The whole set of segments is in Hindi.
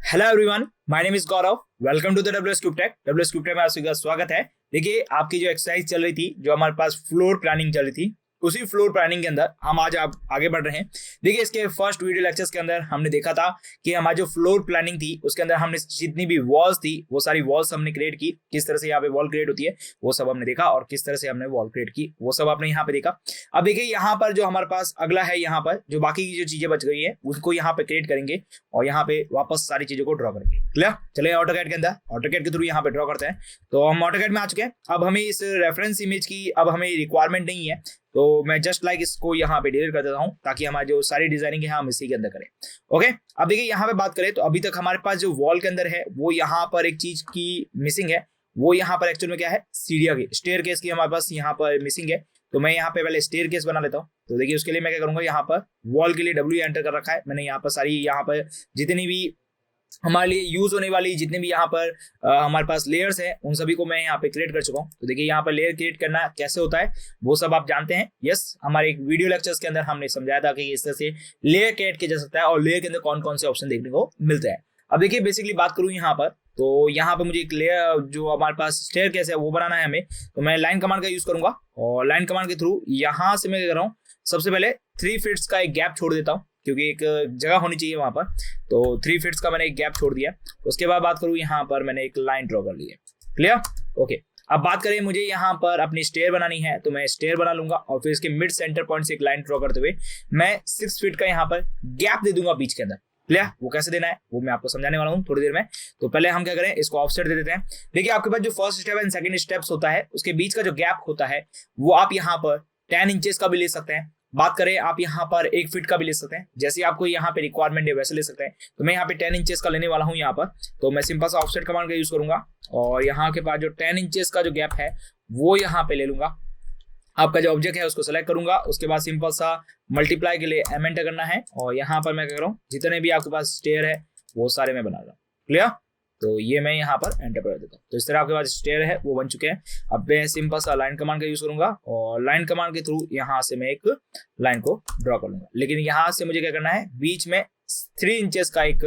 Hello everyone, my name is Gaurav. Welcome to the WS cube tech. WS cube tech में आप सभी का स्वागत है। देखिए, आपकी जो एक्सरसाइज चल रही थी, जो हमारे पास फ्लोर प्लानिंग चल रही थी, उसी फ्लोर प्लानिंग के अंदर हम आज आप आगे बढ़ रहे हैं। देखिए, इसके फर्स्ट वीडियो लेक्चर्स के अंदर हमने देखा था कि हमारी जो फ्लोर प्लानिंग थी उसके अंदर हमने जितनी भी वॉल्स थी वो सारी वॉल्स हमने क्रिएट की। किस तरह से यहाँ पे वॉल क्रिएट होती है वो सब हमने देखा, और किस तरह से हमने वॉल क्रिएट की वो सब आपने यहाँ पे देखा। अब देखिए, यहाँ पर जो हमारे पास अगला है, यहाँ पर जो बाकी की जो चीजें बच गई है उसको यहाँ पे क्रिएट करेंगे और यहाँ पे वापस सारी चीजों को ड्रॉ करेंगे। क्लियर? चलिए ऑटोकैड के अंदर ऑटोकैड के थ्रू यहाँ पे ड्रॉ करते हैं। तो हम ऑटोकैड में आ चुके हैं। अब हमें इस रेफरेंस इमेज की अब हमें रिक्वायरमेंट नहीं है, तो मैं जस्ट लाइक इसको यहाँ पे डिलीट कर देता हूँ ताकि हमारी जो सारी डिजाइनिंग है हम इसी के अंदर करें। ओके, अब देखिए यहाँ पे बात करें तो अभी तक हमारे पास जो वॉल के अंदर है वो यहाँ पर एक चीज की मिसिंग है। वो यहाँ पर एक्चुअल में क्या है, सीढ़ियाँ की स्टेयर केस की हमारे पास यहाँ पर मिसिंग है। तो मैं यहाँ पे पहले स्टेयर केस बना लेता हूँ। तो देखिए, उसके लिए मैं क्या करूंगा, यहाँ पर वॉल के लिए W एंटर कर रखा है मैंने। यहाँ पर सारी यहाँ पर जितनी भी हमारे लिए यूज होने वाली जितने भी यहाँ पर हमारे पास लेयर्स हैं उन सभी को मैं यहाँ पे क्रिएट कर चुका हूँ। तो देखिए, यहाँ पर लेयर क्रिएट करना कैसे होता है वो सब आप जानते हैं। यस, हमारे एक वीडियो लेक्चर्स के अंदर हमने समझाया था कि इस तरह से लेयर क्रिएट किया जा सकता है और लेयर के अंदर कौन कौन से ऑप्शन देखने को मिलते हैं। अब देखिए, बेसिकली बात करूँ यहाँ पर, तो यहाँ पे मुझे एक लेयर जो हमारे पास स्टेयर केस है वो बनाना है हमें। तो मैं लाइन कमांड का यूज करूंगा और लाइन कमांड के थ्रू यहाँ से मैं क्या कर रहा हूँ, सबसे पहले 3 फीट्स का एक गैप छोड़ देता हूँ क्योंकि एक जगह होनी चाहिए वहां पर। तो 3 फीट्स का मैंने एक गैप छोड़ दिया। उसके बाद बात करूं, यहाँ पर मैंने एक लाइन ड्रॉ कर ली है। क्लियर? ओके, अब बात करें मुझे यहाँ पर अपनी स्टेयर बनानी है, तो मैं स्टेयर बना लूंगा और फिर इसके मिड सेंटर पॉइंट से एक लाइन ड्रॉ करते हुए मैं 6 फीट का यहाँ पर गैप दे दूंगा बीच के अंदर। क्लियर? वो कैसे देना है वो मैं आपको समझाने वाला हूँ थोड़ी देर में। तो पहले हम क्या करें, इसको ऑफसेट दे देते हैं। देखिए, आपके पास जो first step and second steps होता है उसके बीच का जो गैप होता है वो आप यहाँ पर 10 इंचेस का भी ले सकते हैं। बात करें आप यहाँ पर 1 फीट का भी ले सकते हैं, जैसे आपको यहाँ पे रिक्वायरमेंट है वैसे ले सकते हैं। तो मैं यहाँ पे 10 इंचेस का लेने वाला हूँ यहाँ पर। तो मैं सिंपल सा ऑफसेट कमांड का यूज करूंगा और यहाँ के पास जो 10 इंचेस का जो गैप है वो यहाँ पे ले लूंगा। आपका जो ऑब्जेक्ट है उसको सेलेक्ट करूंगा। उसके बाद सिंपल सा मल्टीप्लाई के लिए M एंटर करना है और यहाँ पर मैं क्या कर रहा हूँ, जितने भी आपके पास स्टेयर है वो सारे मैं बना रहा हूँ। क्लियर? तो ये मैं यहाँ पर एंटर कर देता हूँ। तो इस तरह आपके पास स्टेयर है वो बन चुके हैं। अब मैं सिंपल सा लाइन कमांड का यूज करूंगा और लाइन कमांड के थ्रू यहाँ से मैं एक लाइन को ड्रॉ कर लूंगा। लेकिन यहाँ से मुझे क्या करना है, बीच में 3 इंचेस का एक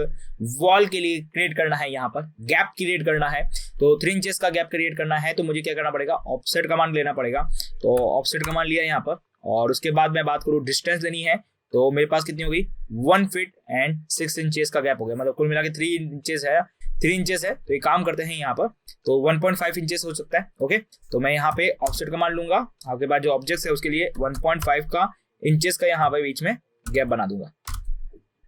वॉल के लिए क्रिएट करना है, यहाँ पर गैप क्रिएट करना है। तो 3 इंचेस का गैप क्रिएट करना है तो मुझे क्या करना पड़ेगा, ऑफसेट कमांड लेना पड़ेगा। तो ऑफसेट कमांड लिया यहाँ पर और उसके बाद मैं बात करूँ डिस्टेंस लेनी है। तो मेरे पास कितनी होगी, 1 फीट एंड 6 इंचेस का गैप हो गया, मतलब कुल मिला के 3 इंचेस है। 3 इंचेस है तो ये काम करते हैं यहाँ पर, तो 1.5 इंचेस हो सकता है। ओके, तो मैं यहाँ पे ऑफसेट कमांड लूंगा। आपके पास जो ऑब्जेक्ट है उसके लिए 1.5 का इंचेस का यहाँ पे बीच में गैप बना दूंगा।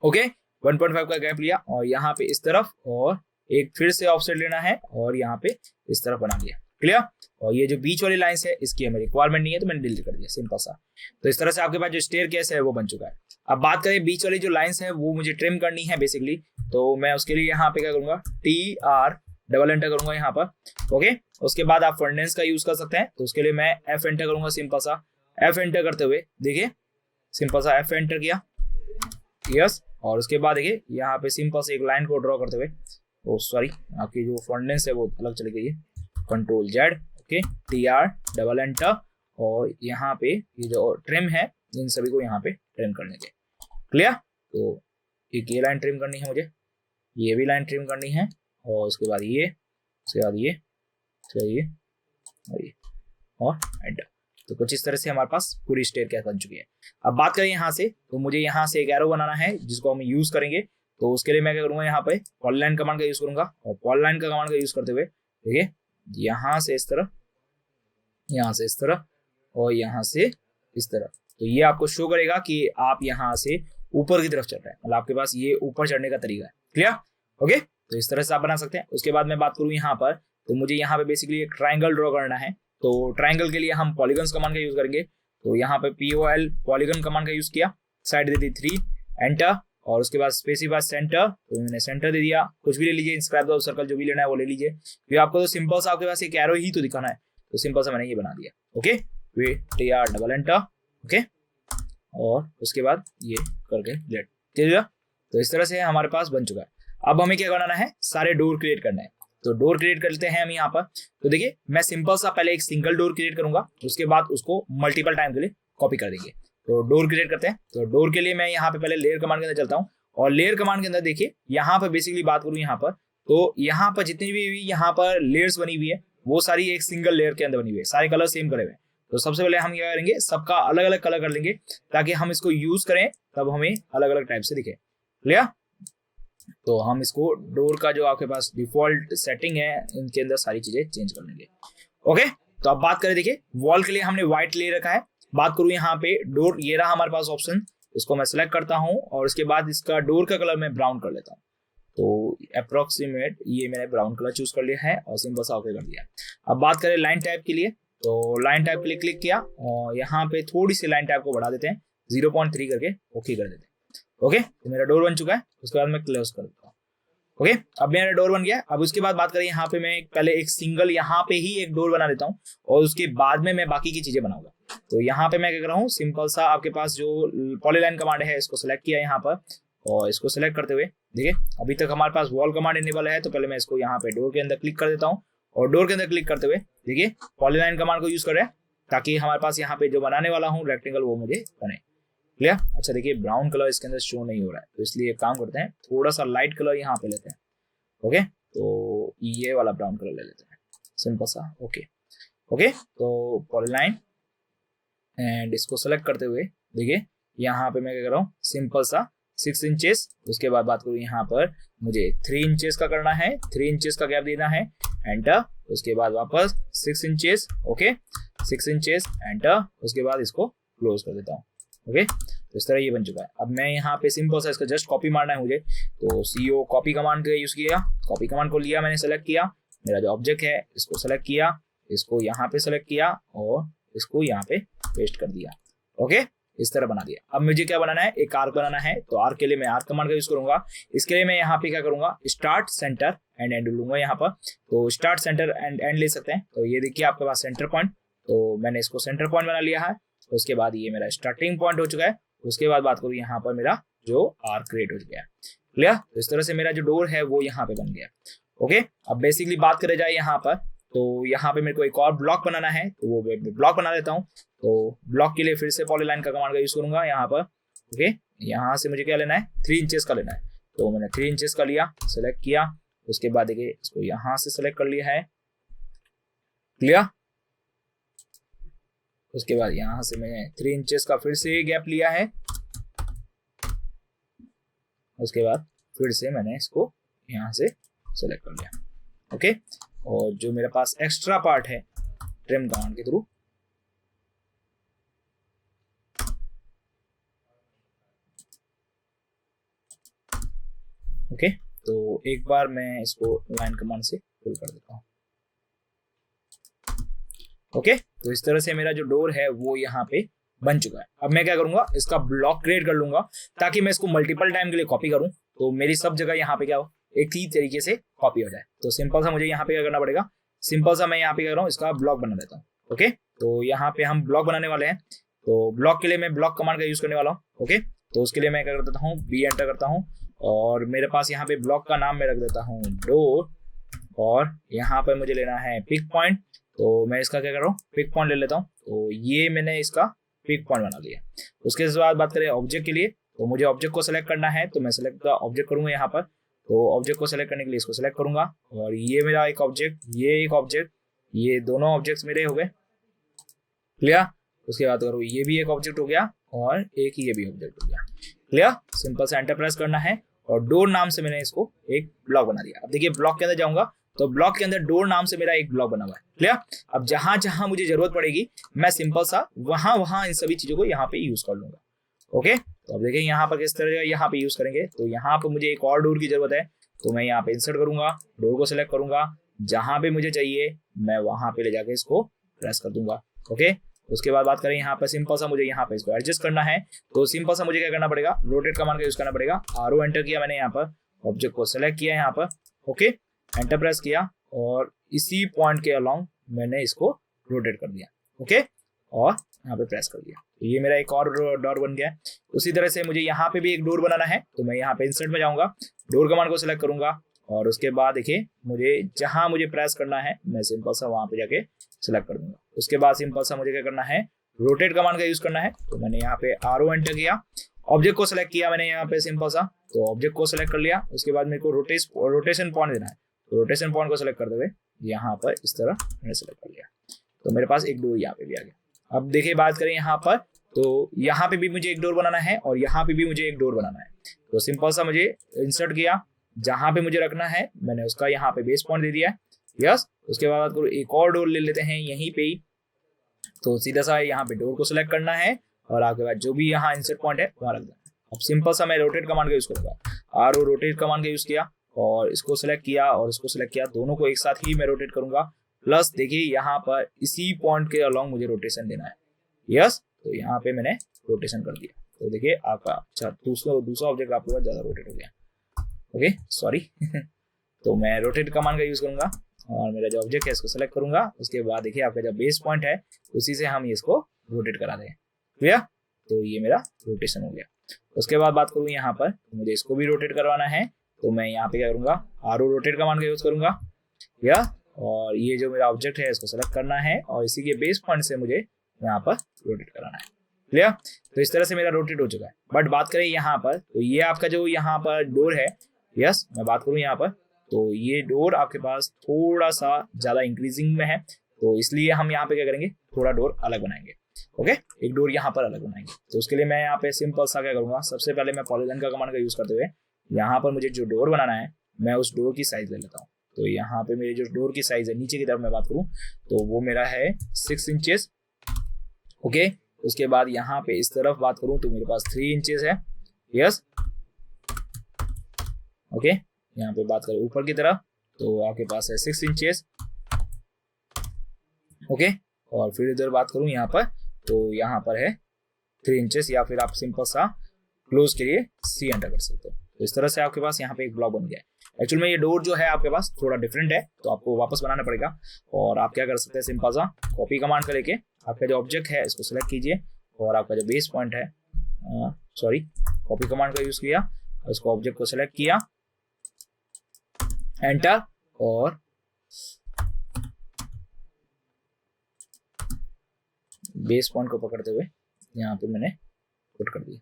ओके, 1.5 का गैप लिया और यहाँ पे इस तरफ और एक फिर से ऑफसेट लेना है और यहाँ पे इस तरफ बना दिया। क्लियर? और ये जो बीच वाली लाइंस है इसकी हमें रिक्वायरमेंट नहीं है तो मैंने डिलीट कर दिया, सिंपल सा। तो इस तरह से आपके पास जो स्टेयर केस है वो बन चुका है। अब बात करें बीच वाली जो लाइंस है वो मुझे ट्रिम करनी है बेसिकली। तो मैं उसके लिए यहाँ पे क्या करूंगा, TR डबल एंटर करूंगा यहाँ पर। ओके, उसके बाद आप फंडेंस का यूज कर सकते हैं। तो उसके लिए मैं F एंटर करूंगा, सिंपल सा F एंटर करते हुए देखिए, सिंपल सा F एंटर किया। यस, और उसके बाद देखिए यहाँ पे सिंपल से एक लाइन को ड्रॉ करते हुए, ओ सॉरी, आपकी जो फंडेंस है वो अलग चली गई है, control Z। Okay, TR double enter और यहाँ पे ये जो ट्रिम है इन सभी को यहाँ पे ट्रिम करने के। क्लियर? तो एक ये लाइन ट्रिम करनी है मुझे, ये भी लाइन ट्रिम करनी है और उसके बाद ये, उसके बाद ये, उसके बाद ये और ये और एंटर। तो कुछ इस तरह से हमारे पास पूरी स्टेयर केस बन चुकी है। अब बात करें यहाँ से, तो मुझे यहाँ से एक एरो बनाना है जिसको हम यूज करेंगे। तो उसके लिए मैं क्या करूंगा, यहाँ पे पॉलीलाइन कमांड का यूज करूंगा और पॉलीलाइन का कमांड का यूज करते हुए देखिए, यहाँ से इस तरह, यहाँ से इस तरह और यहाँ से इस तरह। तो ये आपको शो करेगा कि आप यहाँ से ऊपर की तरफ चल रहे हैं, मतलब आपके पास ये ऊपर चढ़ने का तरीका है। क्लियर? ओके, तो इस तरह से आप बना सकते हैं। उसके बाद मैं बात करूँ यहाँ पर, तो मुझे यहाँ पे बेसिकली एक ट्राइंगल ड्रॉ करना है। तो ट्राइंगल के लिए हम पॉलीगन्स कमांड का यूज करेंगे। तो यहाँ पे POL पॉलीगन कमांड का यूज किया, साइड दे दी 3 एंटर और उसके बाद स्पेसिफाई सेंटर, तो मैंने सेंटर दे दिया। कुछ भी ले लीजिए, इंस्क्राइब द सर्कल जो भी लेना है वो ले लीजिए। फिर आपको तो सिंपल सा आपके पास एक एरो ही तो दिखाना है, तो सिंपल सा मैंने ये बना दिया। Okay, TR double enter. Okay, और उसके बाद ये करके लेट, ठीक है। तो इस तरह से हमारे पास बन चुका है। अब हमें क्या करना है, सारे डोर क्रिएट करना है। तो डोर क्रिएट करते हैं हम यहाँ पर। तो देखिए, मैं सिंपल सा पहले एक सिंगल डोर क्रिएट करूंगा, उसके बाद उसको मल्टीपल टाइम के लिए कॉपी कर देंगे। तो डोर क्रिएट करते हैं। तो डोर के लिए मैं यहाँ पे पहले लेयर कमांड के अंदर चलता हूँ और लेयर कमांड के अंदर देखिए यहाँ पर बेसिकली बात करूँ यहाँ पर, तो यहाँ पर जितनी भी यहाँ पर लेयर्स बनी हुई है वो सारी एक सिंगल लेयर के अंदर बनी हुई है, सारे कलर सेम करे हुए हैं। तो सबसे पहले हम क्या करेंगे, सबका अलग अलग कलर कर लेंगे ताकि हम इसको यूज करें तब हमें अलग अलग टाइप से दिखे। क्लियर? तो हम इसको डोर का जो आपके पास डिफॉल्ट सेटिंग है इनके अंदर सारी चीजें चेंज कर लेंगे। ओके, तो अब बात करें, देखिए वॉल के लिए हमने व्हाइट ले रखा है। बात करूं यहाँ पे डोर, ये रहा हमारे पास ऑप्शन, इसको मैं सिलेक्ट करता हूं और उसके बाद इसका डोर का कलर मैं ब्राउन कर लेता हूं। तो अप्रोक्सीमेट ये मैंने ब्राउन कलर चूज कर लिया है और सिंपल सा ओके कर दिया। अब बात करें लाइन टाइप के लिए, तो लाइन टाइप के लिए क्लिक किया और यहाँ पे थोड़ी सी लाइन टाइप को बढ़ा देते हैं 0.3 करके ओके कर देते हैं। ओके, तो मेरा डोर बन चुका है, उसके बाद मैं क्लोज कर देता हूँ। ओके, अब मेरा डोर बन गया। अब उसके बाद बात करें यहाँ पे मैं पहले एक सिंगल यहाँ पे ही एक डोर बना देता हूँ और उसके बाद में मैं बाकी की चीजें बनाऊंगा। तो यहाँ पे मैं क्या कर रहा हूँ, सिंपल सा आपके पास जो पॉलीलाइन कमांड है इसको सिलेक्ट किया यहाँ पर और इसको सिलेक्ट करते हुए देखिए अभी तक हमारे पास वॉल कमांड इनेबल है। तो पहले मैं इसको यहाँ पे डोर के अंदर क्लिक कर देता हूँ और डोर के अंदर क्लिक करते हुए देखिए पॉलीलाइन कमांड को यूज कर रहे हैं ताकि हमारे पास यहाँ पे जो बनाने वाला हूँ रेक्टेंगल वो मुझे बने। क्लियर? अच्छा, देखिए ब्राउन कलर इसके अंदर शो नहीं हो रहा है, तो इसलिए एक काम करते हैं, थोड़ा सा लाइट कलर यहाँ पे लेते हैं। ओके, तो ये वाला ब्राउन कलर ले लेते हैं, सिंपल सा। ओके ओके, तो पॉलीलाइन एंड इसको सेलेक्ट करते हुए देखिए यहाँ पे मैं क्या कर रहा हूँ, सिंपल सा 6 इंचेस। उसके बाद बात करूँ यहाँ पर मुझे 3 इंचेस का करना है, 3 इंचेस का गैप देना है, एंटर। उसके बाद वापस 6 इंचेस, ओके 6 इंचेस, एंटर। उसके बाद इसको क्लोज कर देता हूँ। ओके, तो इस तरह ये बन चुका है। अब मैं यहाँ पे सिंपल सा इसका जस्ट कॉपी मारना है मुझे, तो CO कॉपी कमांड का यूज किया, कॉपी कमांड को लिया मैंने, सेलेक्ट किया, मेरा जो ऑब्जेक्ट है इसको सेलेक्ट किया, इसको यहाँ पे सेलेक्ट किया और इसको यहाँ पे पेस्ट कर दिया। ओके, इस तरह बना दिया। अब मुझे क्या बनाना है, एक आर्क बनाना है, तो आर्क के लिए मैं आर्क कमांड का यूज करूंगा। इसके लिए मैं यहाँ पे क्या करूंगा, स्टार्ट सेंटर एंड एंड लूंगा यहाँ पर। तो स्टार्ट सेंटर एंड एंड ले सकते हैं। तो ये देखिए आपके पास सेंटर पॉइंट, तो मैंने इसको सेंटर पॉइंट बना लिया है। उसके बाद ये मेरा स्टार्टिंग पॉइंट हो चुका है। उसके बाद बात करूँ यहाँ पर मेरा जो आर्क क्रिएट हो गया। क्लियर? तो इस तरह से मेरा जो डोर है वो यहाँ पे बन गया। ओके, अब बेसिकली बात करें जाए यहाँ पर, तो यहाँ पे मेरे को एक और ब्लॉक बनाना है, तो वो ब्लॉक बना लेता हूँ। तो ब्लॉक के लिए फिर से पॉलीलाइन का कमांड का यूज करूंगा यहाँ पर। ओके, यहाँ से मुझे क्या लेना है, 3 इंचेस का लेना है। तो मैंने 3 इंचेस का लिया, सेलेक्ट किया। उसके बाद देखिए इसको यहाँ से सेलेक्ट कर लिया है। क्लियर? उसके बाद यहाँ से मैंने 3 इंचेस का फिर से गैप लिया है। उसके बाद फिर से मैंने इसको यहाँ से सेलेक्ट कर लिया। ओके, और जो मेरे पास एक्स्ट्रा पार्ट है ट्रिम कमांड के थ्रू ओके, तो एक बार मैं इसको लाइन कमांड से फिल कर देता हूँ। ओके, तो इस तरह से मेरा जो डोर है वो यहाँ पे बन चुका है। अब मैं क्या करूंगा, इसका ब्लॉक क्रिएट कर लूंगा ताकि मैं इसको मल्टीपल टाइम के लिए कॉपी करूं, तो मेरी सब जगह यहाँ पे क्या हो, एक ही तरीके से कॉपी हो जाए। तो सिंपल सा मुझे यहाँ पे क्या करना पड़ेगा, सिंपल सा मैं यहाँ पे कर रहा हूँ, इसका ब्लॉक बना देता हूँ। ओके, तो यहाँ पे हम ब्लॉक बनाने वाले हैं। तो ब्लॉक के लिए मैं ब्लॉक कमांड का यूज करने वाला हूँ। ओके, तो उसके लिए मैं क्या कर देता हूँ, B एंटर करता हूँ और मेरे पास यहाँ पे ब्लॉक का नाम मैं रख देता हूँ डोर, और यहाँ पर मुझे लेना है पिक पॉइंट। तो मैं इसका क्या कर रहा हूँ, पिक पॉइंट ले लेता हूँ। तो ये मैंने इसका पिक पॉइंट बना लिया। उसके बाद बात करें ऑब्जेक्ट के लिए, तो मुझे ऑब्जेक्ट को सेलेक्ट करना है, तो मैं सेलेक्ट ऑब्जेक्ट करूंगा यहाँ पर। तो ऑब्जेक्ट को सेलेक्ट करने के लिए इसको सेलेक्ट करूंगा और ये मेरा एक ऑब्जेक्ट, ये एक ऑब्जेक्ट, ये दोनों ऑब्जेक्ट्स मेरे हो गए। क्लियर? उसके बाद करो ये भी एक ऑब्जेक्ट हो गया और एक ये भी ऑब्जेक्ट हो गया। क्लियर? सिंपल से एंटर प्रेस करना है और डोर नाम से मैंने इसको एक ब्लॉक बना दिया। अब देखिए ब्लॉक के अंदर जाऊंगा तो ब्लॉक के अंदर डोर नाम से मेरा एक ब्लॉक बना हुआ है। क्लियर? अब जहां जहां मुझे जरूरत पड़ेगी मैं सिंपल सा वहां इन सभी चीजों को यहाँ पे यूज कर लूंगा। ओके, तो अब देखिए यहाँ पर किस तरह यहाँ पे यूज करेंगे। तो यहाँ पर मुझे एक और डोर की जरूरत है, तो मैं यहाँ पे इंसर्ट करूंगा, डोर को सिलेक्ट करूंगा, जहां पे मुझे चाहिए मैं वहां पे ले जाके इसको प्रेस कर दूंगा। ओके, उसके बाद बात करें यहाँ पे सिंपल सा मुझे यहाँ पे इसको एडजस्ट करना है, तो सिंपल सा मुझे क्या करना पड़ेगा, रोटेट कमांड का यूज करना पड़ेगा। RO एंटर किया मैंने, यहाँ पर ऑब्जेक्ट को सिलेक्ट किया यहाँ पर। ओके, एंटर प्रेस किया और इसी पॉइंट के अलोंग मैंने इसको रोटेट कर दिया। ओके, और यहाँ पे प्रेस कर दिया, तो ये मेरा एक और डोर बन गया है। उसी तरह से मुझे यहाँ पे भी एक डोर बनाना है, तो मैं यहाँ पे इंसर्ट में जाऊंगा, डोर कमांड को सिलेक्ट करूंगा और उसके बाद देखिए मुझे जहां मुझे प्रेस करना है मैं सिंपल सा वहां पे जाके सिलेक्ट कर दूंगा। उसके बाद सिंपल सा मुझे क्या करना है, रोटेट कमांड का यूज करना है, तो मैंने यहाँ पे RO एंटर किया, ऑब्जेक्ट को सिलेक्ट किया मैंने यहाँ पे सिंपल सा तो ऑब्जेक्ट को सिलेक्ट कर लिया, उसके बाद मेरे को रोटेशन पॉइंट देना है, तो रोटेशन पॉइंट को सिलेक्ट करते हुए यहाँ पर इस तरह मैंने सिलेक्ट कर लिया, तो मेरे पास एक डोर यहाँ पे भी आ गया। अब देखिए बात करें यहाँ पर, तो यहाँ पे भी मुझे एक डोर बनाना है और यहाँ पे भी मुझे एक डोर बनाना है। तो सिंपल सा मुझे इंसर्ट किया, जहां पे मुझे रखना है मैंने उसका यहाँ पे बेस पॉइंट दे दिया है। यस, उसके बाद बात करूँ एक और डोर ले लेते हैं यहीं पे ही, तो सीधा सा यहाँ पे डोर को सिलेक्ट करना है और आपके बाद जो भी यहाँ इंसर्ट पॉइंट है वहां रख देना है। अब सिंपल सा मैं रोटेट कमांड का यूज करूंगा, RO रोटेट कमांड का यूज किया और इसको सिलेक्ट किया और इसको सिलेक्ट किया, दोनों को एक साथ ही मैं रोटेट करूंगा। प्लस देखिए यहाँ पर इसी पॉइंट के अलॉन्ग मुझे रोटेशन देना है। यस, तो यहाँ पे मैंने रोटेशन कर दिया, तो देखिए आपका अच्छा दूसरा ऑब्जेक्ट आपके पास ज्यादा रोटेट हो गया। ओके सॉरी तो मैं रोटेट कमांड का यूज करूंगा और मेरा जो ऑब्जेक्ट है इसको सेलेक्ट करूंगा, उसके बाद देखिए आपका जो बेस पॉइंट है उसी से हम इसको रोटेट करा दें। क्लियर, तो ये मेरा रोटेशन हो गया। उसके बाद बात करूँ यहाँ पर, तो मुझे इसको भी रोटेट करवाना है, तो मैं यहाँ पे क्या करूंगा, RO रोटेट कमांड का यूज करूंगा या, और ये जो मेरा ऑब्जेक्ट है इसको सेलेक्ट करना है और इसी के बेस पॉइंट से मुझे यहाँ पर रोटेट कराना है। क्लियर, तो इस तरह से मेरा रोटेट हो चुका है। बट बात करें यहाँ पर, तो ये आपका जो यहाँ पर डोर है, यस मैं बात करूँ यहाँ पर, तो ये डोर आपके पास थोड़ा सा ज्यादा इंक्रीजिंग में है, तो इसलिए हम यहाँ पे क्या करेंगे, थोड़ा डोर अलग बनाएंगे। ओके, एक डोर यहाँ पर अलग बनाएंगे, तो उसके लिए मैं यहाँ पे सिंपल सा क्या करूंगा, सबसे पहले मैं पॉलीगन का कमांड का यूज करते हुए यहाँ पर मुझे जो डोर बनाना है मैं उस डोर की साइज ले लेता हूँ। तो यहाँ पे मेरी जो डोर की साइज है नीचे की तरफ मैं बात करूँ तो वो मेरा है 6 इंचेस। ओके, उसके बाद यहाँ पे इस तरफ बात करूँ तो मेरे पास 3 इंचेस है। यस, ओके, यहाँ पे बात करें ऊपर की तरफ तो आपके पास है 6 इंचेस। ओके, और फिर इधर बात करूँ यहाँ पर तो यहाँ पर है 3 इंचेस, या फिर आप सिंपल सा क्लोज के लिए C एंटर कर सकते हो। तो इस तरह से आपके पास यहाँ पे एक ब्लॉक बन गया है। एक्चुअल में ये डोर जो है आपके पास थोड़ा डिफरेंट है, तो आपको वापस बनाना पड़ेगा। और आप क्या कर सकते हैं, सिंपल सा कॉपी कमांड का लेके आपका जो ऑब्जेक्ट है इसको सिलेक्ट कीजिए और आपका जो बेस पॉइंट है, सॉरी कॉपी कमांड का यूज किया, इसको ऑब्जेक्ट को सिलेक्ट किया, एंटर, और बेस पॉइंट को पकड़ते हुए यहाँ पे मैंने पुट कर दिया।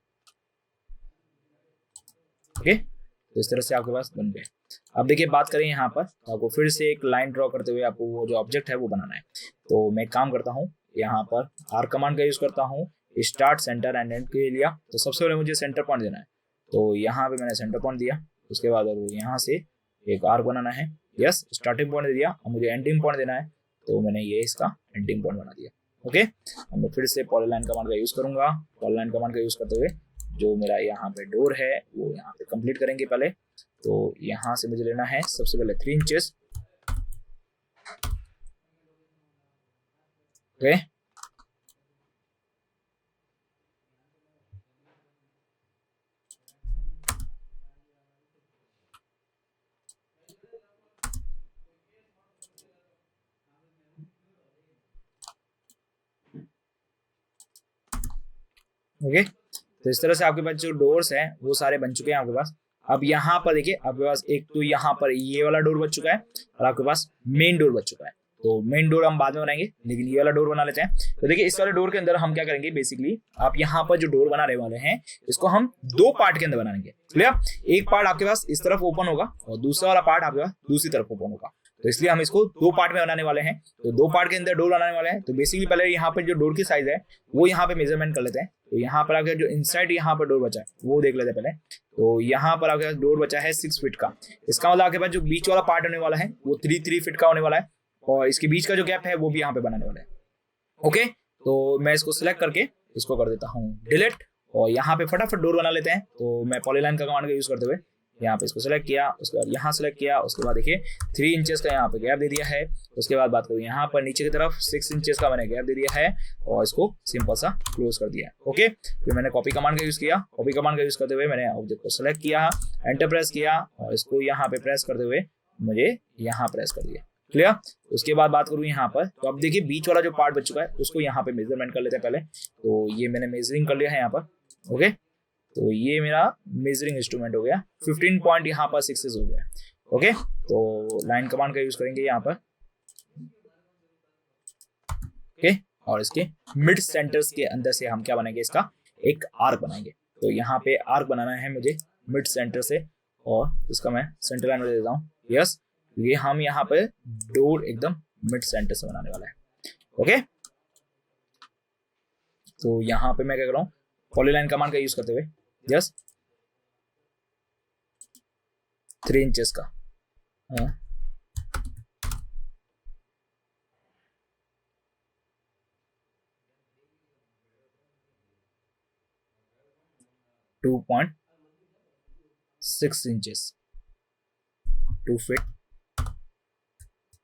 ओके, तो इस तरह से आपके पास बन गए। अब देखिए बात करें यहाँ पर, तो आपको फिर से एक लाइन ड्रॉ करते हुए आपको वो जो ऑब्जेक्ट है वो बनाना है। तो मैं काम करता हूँ यहाँ पर R कमांड का यूज करता हूँ, स्टार्ट, सेंटर एंड एंड के लिए। तो सबसे पहले मुझे सेंटर पॉइंट देना है, तो यहाँ पे मैंने सेंटर पॉइंट दिया। उसके बाद यहाँ से एक आर्क बनाना है। यस, स्टार्टिंग पॉइंट दे दिया। अब मुझे एंडिंग पॉइंट देना है, तो मैंने ये इसका एंडिंग पॉइंट बना दिया। ओके, अब मैं फिर से पॉलीलाइन कमांड का यूज करूंगा। पॉलीलाइन कमांड का यूज करते हुए जो मेरा यहाँ पे डोर है वो यहाँ पे कंप्लीट करेंगे पहले। तो यहाँ से मुझे लेना है सबसे पहले 3 इंचेस। ओके, ओके, तो इस तरह से आपके पास जो डोर्स हैं वो सारे बन चुके हैं आपके पास। अब यहाँ पर देखिए आपके पास एक तो यहाँ पर ये वाला डोर बच चुका है और आपके पास मेन डोर बच चुका है। तो मेन डोर हम बाद में बनाएंगे, लेकिन ये वाला डोर बना लेते हैं। तो देखिए इस वाले डोर के अंदर हम क्या करेंगे, बेसिकली आप यहाँ पर जो डोर बना रहे वाले हैं इसको हम 2 पार्ट के अंदर बनाएंगे। क्लियर, एक पार्ट आपके पास इस तरफ ओपन होगा और दूसरा वाला पार्ट आपके पास दूसरी तरफ ओपन होगा। तो इसलिए हम इसको 2 पार्ट में बनाने वाले हैं। तो 2 पार्ट के अंदर डोर बनाने वाले हैं। तो बेसिकली पहले यहाँ पर जो डोर की साइज है वो यहाँ पे मेजरमेंट कर लेते हैं। तो यहाँ पर आगे जो इनसाइड यहाँ पर डोर बचा है वो देख लेते हैं पहले। तो यहाँ पर आपके पास डोर बचा है 6 फीट का। इसका मतलब आपके पास जो बीच वाला पार्ट होने वाला है वो 3 फीट का होने वाला है और इसके बीच का जो गैप है वो भी यहाँ पे बनाने वाला है। ओके, तो मैं इसको सिलेक्ट करके इसको कर देता हूँ डिलीट और यहाँ पे फटाफट डोर बना लेते हैं। तो मैं पॉलीलाइन का कमांड का यूज करते हुए यहाँ पे इसको सिलेक्ट किया, उसके बाद यहाँ सिलेक्ट किया, उसके बाद देखिए 3 इंचेस का यहाँ पे गैप दे दिया है। उसके बाद बात करूँ यहाँ पर नीचे की तरफ 6 इंचेस का मैंने गैप दे दिया है और इसको सिंपल सा क्लोज कर दिया है। ओके, फिर मैंने कॉपी कमांड का यूज किया। कॉपी कमांड का यूज करते हुए मैंने ऑब्जेक्ट को सिलेक्ट किया, एंटर प्रेस किया और इसको यहाँ पे प्रेस करते हुए मुझे यहाँ प्रेस कर दिया। क्लियर, उसके बाद बात करूँ यहाँ पर, तो अब देखिए बीच वाला जो पार्ट बच चुका है उसको यहाँ पे मेजरमेंट कर लेते हैं पहले। तो ये मैंने मेजरिंग कर लिया है यहाँ पर। ओके, तो ये मेरा मेजरिंग इंस्ट्रूमेंट हो गया। 15 पॉइंट यहाँ पर 6 हो गया। ओके, तो लाइन कमांड का यूज करेंगे यहाँ पर। ओके, और इसके मिड सेंटर्स के अंदर से हम क्या बनाएंगे, इसका एक आर्क बनाएंगे। तो यहाँ पे आर्क बनाना है मुझे मिड सेंटर से, और इसका मैं सेंटर लाइन में दे देता हूँ। यस, ये हम यहाँ पे डोर एकदम मिड सेंटर से बनाने वाला है। ओके, तो यहाँ पे मैं क्या कर रहा हूँ, पॉलीलाइन कमांड का यूज करते हुए यस 3 इंचेस का 2.6 inches 2 feet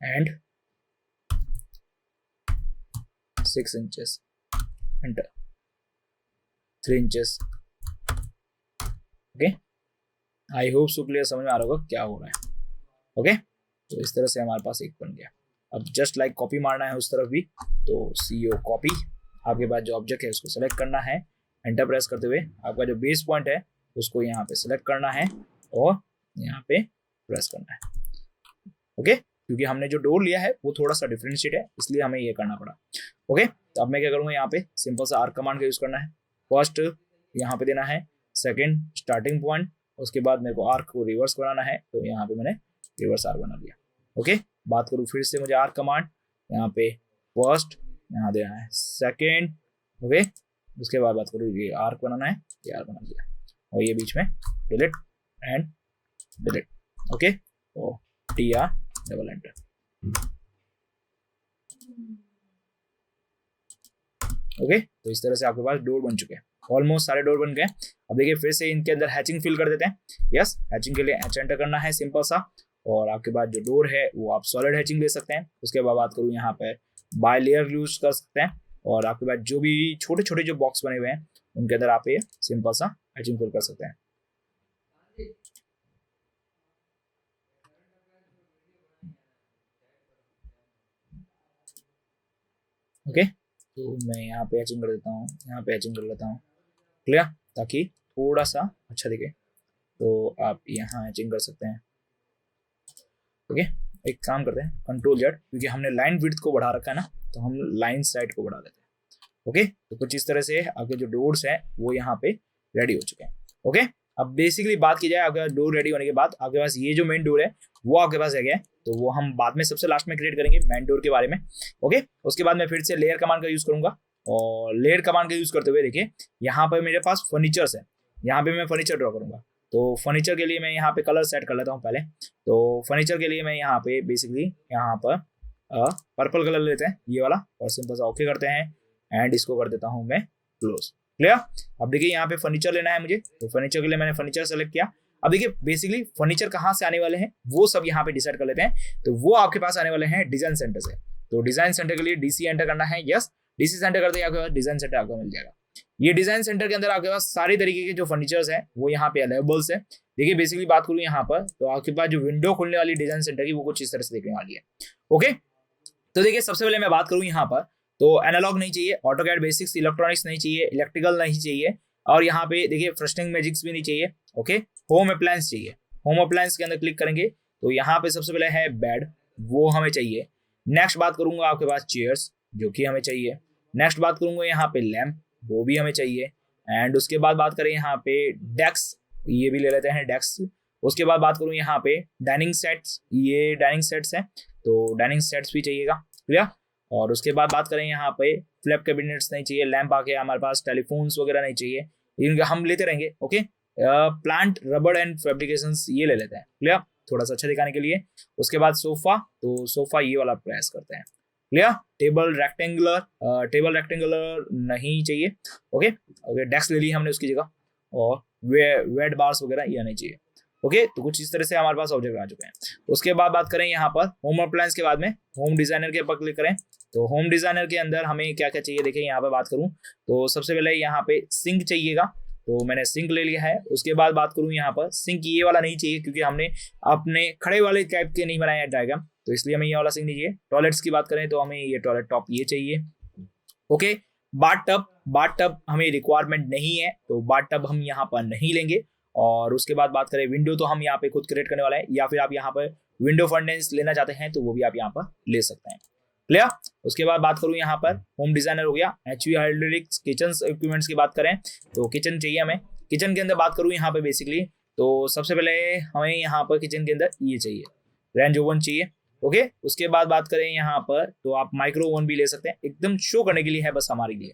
and 6 inches enter 3 inches। Okay, I hope so clear, समझ में आ रहा होगा क्या हो रहा है। ओके, तो इस तरह से हमारे पास एक बन गया। अब जस्ट लाइक कॉपी मारना है उस तरफ भी, तो CO कॉपी, आपके पास जो ऑब्जेक्ट है उसको सेलेक्ट करना है, एंटर प्रेस करते हुए आपका जो बेस पॉइंट है उसको यहाँ पे सिलेक्ट करना है और यहाँ पे प्रेस करना है। ओके, क्योंकि हमने जो डोर लिया है वो थोड़ा सा डिफरेंशिएट है, इसलिए हमें ये करना पड़ा। ओके, तो अब मैं क्या करूँगा, यहाँ पे सिंपल सा आर्क कमांड का यूज करना है। फर्स्ट यहाँ पे देना है, सेकेंड स्टार्टिंग पॉइंट, उसके बाद मेरे को आर्क को रिवर्स बनाना है, तो यहाँ पे मैंने रिवर्स आर्क बना लिया। ओके, बात करूँ फिर से, मुझे आर्क कमांड यहाँ पे फर्स्ट यहाँ देना है, सेकेंड, ओके, उसके बाद बात करूँ ये आर्क बनाना है, ये आर्क बना दिया, और ये बीच में डिलीट एंड डिलीट। ओके, तो TR डबल एंटर। ओके, तो इस तरह से आपके पास डोर बन चुके हैं, ऑलमोस्ट सारे डोर बन गए। अब देखिए फिर से इनके अंदर हैचिंग फिल कर देते हैं। यस, हैचिंग के लिए H एंटर करना है सिंपल सा, और आपके पास जो डोर है वो आप सॉलिड हैचिंग ले सकते हैं। उसके बाद बात करूँ यहाँ पे बाय लेयर यूज कर सकते हैं, और आपके पास जो भी छोटे छोटे जो बॉक्स बने हुए हैं उनके अंदर आप ये सिंपल सा हैचिंग फिल कर सकते हैं। ओके, तो मैं यहाँ पे हैचिंग कर देता हूँ, यहाँ पे हैचिंग कर लेता हूँ, क्लियर, ताकि थोड़ा सा अच्छा दिखे। तो आप यहाँ हैचिंग कर सकते हैं। ओके, एक काम करते हैं, Ctrl+Z, क्योंकि हमने लाइन विड्थ को बढ़ा रखा है ना, तो हम लाइन साइड को बढ़ा देते हैं। ओके, तो कुछ इस तरह से आपके जो डोर्स हैं वो यहाँ पे रेडी हो चुके हैं। ओके, अब बेसिकली बात की जाए, आपके डोर रेडी होने के बाद आपके पास ये जो मेन डोर है वो आपके पास है गया, तो वो हम बाद में सबसे लास्ट में क्रिएट करेंगे मेन डोर के बारे में। ओके, उसके बाद मैं फिर से लेयर कमांड का यूज करूंगा, और लेयर कमांड का यूज करते हुए देखिए यहाँ पे मेरे पास फर्नीचर्स है, यहाँ पे मैं फर्नीचर ड्रॉ करूंगा। तो फर्नीचर के लिए मैं यहाँ पे कलर सेट कर लेता हूँ पहले। तो फर्नीचर के लिए मैं यहाँ पे बेसिकली यहाँ पर पर्पल कलर लेते हैं, ये वाला, और सिंपल सा ओके करते हैं, एंड इसको कर देता हूँ मैं क्लोज। क्लियर, अब देखिए यहाँ पे फर्नीचर लेना है मुझे, तो फर्नीचर के लिए मैंने फर्नीचर सेलेक्ट किया। अब देखिए बेसिकली फर्नीचर कहाँ से आने वाले हैं वो सब यहाँ पे डिसाइड कर लेते हैं। तो वो आपके पास आने वाले हैं डिजाइन सेंटर से, तो डिजाइन सेंटर के लिए DC एंटर करना है। यस, DC सेंटर करते ही आपके पास डिजाइन सेंटर आपको मिल जाएगा। ये डिजाइन सेंटर के अंदर आपके पास सारी तरीके के जो फर्नीचर्स हैं वो यहाँ पे अवेलेबल्स है। देखिए बेसिकली बात करूँ यहाँ पर, तो आपके पास जो विंडो खुलने वाली डिजाइन सेंटर की वो कुछ इस तरह से दिखने वाली है। ओके, तो देखिए सबसे पहले मैं बात करूँ यहाँ पर, तो एनालॉग नहीं चाहिए, ऑटोकैड बेसिक्स इलेक्ट्रॉनिक्स नहीं चाहिए, इलेक्ट्रिकल नहीं चाहिए, और यहाँ पे देखिए फ्रस्टिंग मैजिक्स भी नहीं चाहिए। ओके, होम अप्लायंस चाहिए। होम अप्लायंस के अंदर क्लिक करेंगे तो यहाँ पे सबसे पहले है बेड, वो हमें चाहिए। नेक्स्ट बात करूंगा आपके पास चेयर्स, जो कि हमें चाहिए। नेक्स्ट बात करूंगा यहाँ पे लैम्प, वो भी हमें चाहिए। एंड उसके बाद बात करें यहाँ पे डेस्क, ये भी ले लेते हैं डेस्क। उसके बाद बात करूँ यहाँ पे डाइनिंग सेट्स, ये डाइनिंग सेट्स हैं, तो डाइनिंग सेट्स भी चाहिएगा। क्लियर, और उसके बाद बात करें यहाँ पे फ्लैप कैबिनेट्स नहीं चाहिए, लैंप आके हमारे पास टेलीफोन्स वगैरह नहीं चाहिए, इनका हम लेते रहेंगे। ओके, प्लांट रबड़ एंड फैब्रिकेशंस ये ले लेते हैं। क्लियर, थोड़ा सा अच्छा दिखाने के लिए। उसके बाद सोफा, तो सोफा ये वाला प्रेस करते हैं। क्लियर, टेबल रेक्टेंगुलर नहीं चाहिए। ओके, डेस्क ले ली हमने उसकी जगह, और वेट बार्स वगैरह ये नहीं चाहिए। ओके, तो कुछ इस तरह से हमारे पास ऑब्जेक्ट आ चुके हैं। उसके बाद बात करें यहाँ पर होम अप्लायंस के बाद में होम डिजाइनर के ऊपर क्लिक करें, तो होम डिजाइनर के अंदर हमें क्या क्या चाहिए देखिए यहाँ पे बात करूँ तो सबसे पहले यहाँ पे सिंक चाहिएगा, तो मैंने सिंक ले लिया है। उसके बाद बात करूँ यहाँ पर सिंक ये वाला नहीं चाहिए, क्योंकि हमने अपने खड़े वाले टाइप के नहीं बनाया डायग्राम, तो इसलिए हमें ये वाला सिंक नहीं चाहिए। टॉयलेट्स की बात करें तो हमें ये टॉयलेट टॉप ये चाहिए। ओके, बाथ टब हमें रिक्वायरमेंट नहीं है, तो बाथ टब हम यहाँ पर नहीं लेंगे। और उसके बाद बात करें विंडो, तो हम यहाँ पे खुद क्रिएट करने वाले हैं, या फिर आप यहाँ पर विंडो फंडेंस लेना चाहते हैं तो वो भी आप यहाँ पर ले सकते हैं। क्लियर, उसके बाद बात करूँ यहाँ पर होम डिजाइनर हो गया। HV हाइड्रोलिक्स किचन इक्विपमेंट्स की बात करें तो किचन चाहिए हमें। किचन के अंदर बात करूँ यहाँ पे बेसिकली तो सबसे पहले हमें यहाँ पर किचन के अंदर ये चाहिए, रेंज ओवन चाहिए। ओके, उसके बाद बात करें यहाँ पर तो आप माइक्रो ओवन भी ले सकते हैं, एकदम शो करने के लिए है बस हमारे लिए।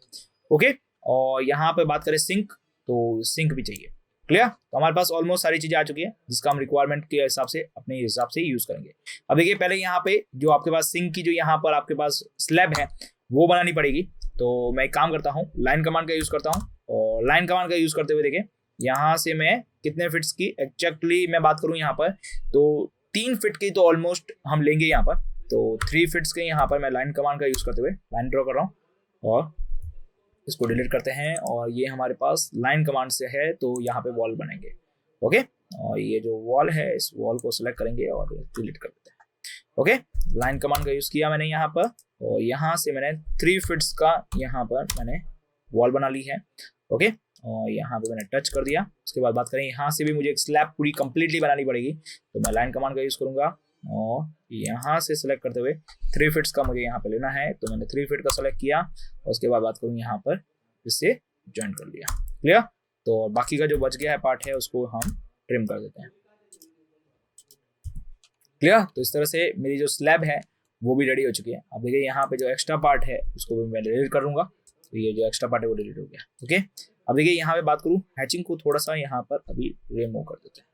ओके, और यहाँ पे बात करें सिंक, तो सिंक भी चाहिए। क्लियर? तो हमारे पास ऑलमोस्ट सारी चीजें आ चुकी है जिसका हम रिक्वायरमेंट के हिसाब से अपने हिसाब से यूज करेंगे। अब देखिए पहले यहाँ पे जो आपके पास सिंक की जो यहाँ पर आपके पास स्लैब है वो बनानी पड़ेगी। तो मैं एक काम करता हूँ, लाइन कमांड का यूज करता हूँ, और लाइन कमांड का यूज करते हुए देखिए यहाँ से मैं कितने फिट्स की एग्जैक्टली मैं बात करूँ यहाँ पर तो 3 फीट की तो ऑलमोस्ट हम लेंगे यहाँ पर। तो 3 फीट्स के यहाँ पर मैं लाइन कमांड का यूज करते हुए लाइन ड्रॉ कर रहा हूँ और इसको डिलीट करते हैं। और ये हमारे पास लाइन कमांड से है तो यहाँ पे वॉल बनेंगे। ओके, और ये जो वॉल है इस वॉल को सिलेक्ट करेंगे और डिलीट कर देते हैं। ओके, लाइन कमांड का यूज किया मैंने यहाँ पर, और यहाँ से मैंने 3 फीट्स का यहाँ पर मैंने वॉल बना ली है। ओके, और यहाँ पे मैंने टच कर दिया। उसके बाद बात करें यहाँ से भी मुझे एक स्लैब पूरी कंप्लीटली बनानी पड़ेगी, तो मैं लाइन कमांड का यूज करूंगा और यहाँ से सिलेक्ट करते हुए 3 फीट्स का मुझे यहाँ पे लेना है, तो मैंने 3 फीट का सेलेक्ट किया और उसके बाद बात करूँ यहाँ पर इससे ज्वाइन कर लिया। क्लियर? तो बाकी का जो बच गया है पार्ट है उसको हम ट्रिम कर देते हैं। क्लियर? तो इस तरह से मेरी जो स्लैब है वो भी रेडी हो चुकी है। अब देखिए यहाँ पे जो एक्स्ट्रा पार्ट है उसको भी मैं डिलीट कर दूंगा, तो ये जो एक्स्ट्रा पार्ट है वो डिलीट हो गया। ओके, अब देखिए यहाँ पे बात करूँ हैचिंग को थोड़ा सा यहाँ पर अभी रिमूव कर देते हैं।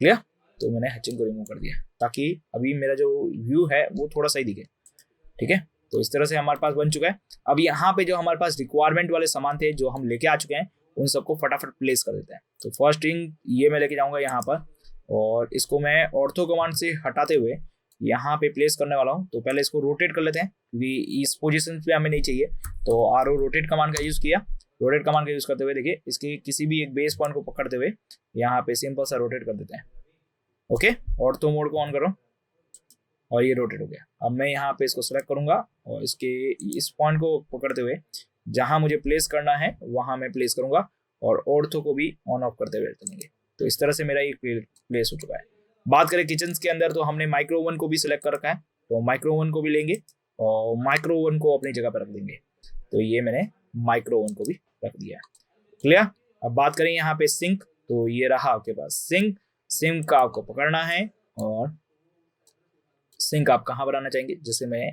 क्लियर? तो मैंने हैचिंग को रिमूव कर दिया ताकि अभी मेरा जो व्यू है वो थोड़ा सा ही दिखे। ठीक है, तो इस तरह से हमारे पास बन चुका है। अब यहाँ पे जो हमारे पास रिक्वायरमेंट वाले सामान थे जो हम लेके आ चुके हैं उन सबको फटाफट प्लेस कर देते हैं। तो फर्स्ट थिंग ये मैं लेके जाऊंगा यहाँ पर, और इसको मैं ऑर्थो कमांड से हटाते हुए यहाँ पे प्लेस करने वाला हूँ। तो पहले इसको रोटेट कर लेते हैं क्योंकि इस पोजीशन पे हमें नहीं चाहिए, तो आर रोटेट कमांड का यूज किया। रोटेट कमांड का यूज करते हुए देखिए इसके किसी भी एक बेस पॉइंट को पकड़ते हुए यहाँ पे सिंपल सा रोटेट कर देते हैं। ओके, ऑर्थो मोड को ऑन करो और ये रोटेट हो गया। अब मैं यहाँ पे इसको सेलेक्ट करूंगा और इसके इस पॉइंट को पकड़ते हुए जहां मुझे प्लेस करना है वहां मैं प्लेस करूंगा और ऑर्थो को भी ऑन ऑफ करते हुए चलेंगे। तो इस तरह से मेरा ये प्लेस हो चुका है। बात करें किचन के अंदर तो हमने माइक्रो ओवन को भी सिलेक्ट कर रखा है, तो माइक्रो ओवन को भी लेंगे और माइक्रो ओवन को अपनी जगह पर रख देंगे। तो ये मैंने माइक्रो ओवन को भी रख दिया है। क्लियर? अब बात करें यहाँ पे सिंक, तो ये रहा आपके पास सिंक। सिंक का आपको पकड़ना है और सिंक आप कहाँ बनाना चाहेंगे, जैसे मैं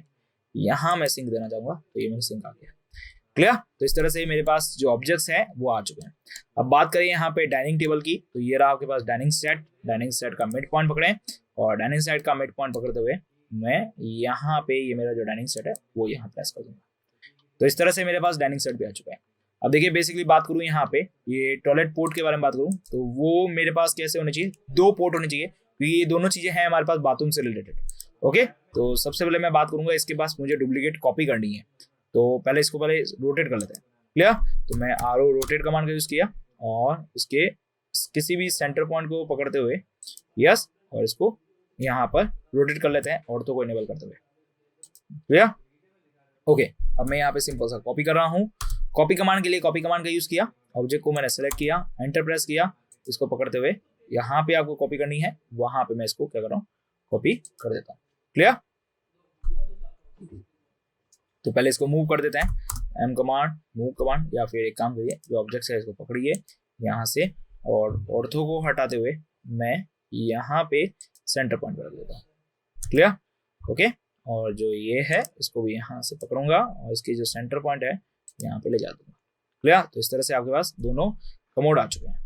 यहाँ मैं सिंक देना चाहूंगा तो ये मेरा सिंक आ गया। क्लियर? तो इस तरह से मेरे पास जो ऑब्जेक्ट्स हैं वो आ चुके हैं। अब बात करें यहाँ पे डाइनिंग टेबल की, तो ये रहा आपके पास डाइनिंग सेट। डाइनिंग सेट का मिड पॉइंट पकड़े और डाइनिंग सेट का मिड पॉइंट पकड़ते हुए मैं यहाँ पे ये मेरा जो डाइनिंग सेट है वो यहाँ प्रेस कर दूंगा। तो इस तरह से मेरे पास डाइनिंग सेट भी आ चुका है। अब देखिए बेसिकली बात करूँ यहाँ पे ये टॉयलेट पोर्ट के बारे में बात करूँ तो वो मेरे पास कैसे होने चाहिए, 2 पोर्ट होने चाहिए क्योंकि ये दोनों चीजें हैं हमारे पास बाथरूम से रिलेटेड। ओके, तो सबसे पहले मैं बात करूंगा इसके पास मुझे डुप्लीकेट कॉपी करनी है, तो पहले इसको पहले रोटेट कर लेते हैं। क्लियर? तो मैं आरओ रोटेट कमांड का यूज किया और इसके किसी भी सेंटर पॉइंट को पकड़ते हुए यस, और इसको यहाँ पर रोटेट कर लेते हैं ऑर्थो को इनेबल करते हुए। क्लियर? ओके, अब मैं यहाँ पे सिंपल सा कॉपी कर रहा हूँ। कॉपी कमांड के लिए कॉपी कमांड का यूज किया, ऑब्जेक्ट को मैंने सेलेक्ट किया, एंटर प्रेस किया, इसको पकड़ते हुए यहाँ पे आपको कॉपी करनी है, वहां पे मैं इसको क्या कर रहा हूँ कॉपी कर देता हूँ। क्लियर? तो पहले इसको मूव कर देते हैं, एम कमांड मूव कमांड, या फिर एक काम करिए जो ऑब्जेक्ट है इसको पकड़िए यहाँ से और ऑर्थो को हटाते हुए मैं यहाँ पे सेंटर पॉइंट पर रख देता हूँ। क्लियर? ओके, और जो ये है इसको भी यहाँ से पकड़ूंगा और इसकी जो सेंटर पॉइंट है यहाँ पे ले जा दूंगा। क्लियर? तो इस तरह से आपके पास दोनों कमोड आ चुके हैं,